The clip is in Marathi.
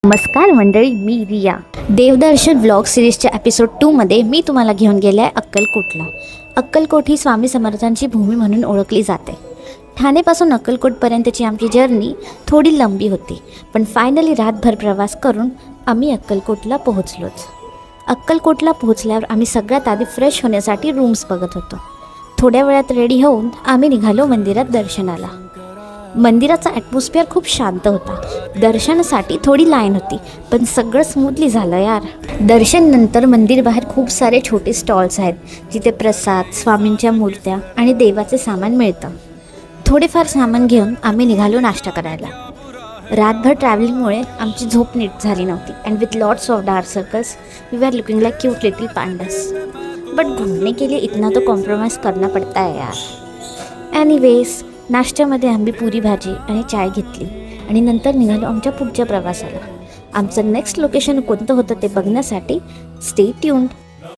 नमस्कार मंडळी, मी रिया. देवदर्शन व्लॉग सिरीजच्या एपिसोड 2मध्ये मी तुम्हाला घेऊन गेले आहे अक्कलकोटला. अक्कलकोट ही स्वामी समर्थांची भूमी म्हणून ओळखली जाते. ठाणेपासून अक्कलकोटपर्यंतची आमची जर्नी थोडी लंबी होती, पण फायनली रातभर प्रवास करून आम्ही अक्कलकोटला पोहोचलोच. अक्कलकोटला पोहोचल्यावर आम्ही सगळ्यात आधी फ्रेश होण्यासाठी रूम्स बघत होतो. थोड्या वेळात रेडी होऊन आम्ही निघालो मंदिरात दर्शनाला. मंदिराचा ॲटमॉस्फिअर खूप शांत होता. दर्शनासाठी थोडी लाईन होती, पण सगळं स्मूथली झालं यार. दर्शननंतर मंदिर बाहेर खूप सारे छोटे स्टॉल्स आहेत, जिथे प्रसाद, स्वामींच्या मूर्त्या आणि देवाचे सामान मिळतं. थोडेफार सामान घेऊन आम्ही निघालो नाश्ता करायला. रातभर ट्रॅव्हलिंगमुळे आमची झोप नीट झाली नव्हती, and with lots of dark circles we are looking like cute little pandas. But घूमने के लिए इतना तो कॉम्प्रोमाइज़ करना पड़ता है यार. एनीवेज, नाश्त्यामध्ये आम्ही पुरी भाजी आणि चाय घेतली आणि नंतर निघालो आमच्या पुढच्या प्रवासाला. आमचं नेक्स्ट लोकेशन कोणतं होतं ते बघण्यासाठी स्टे ट्यून्ड.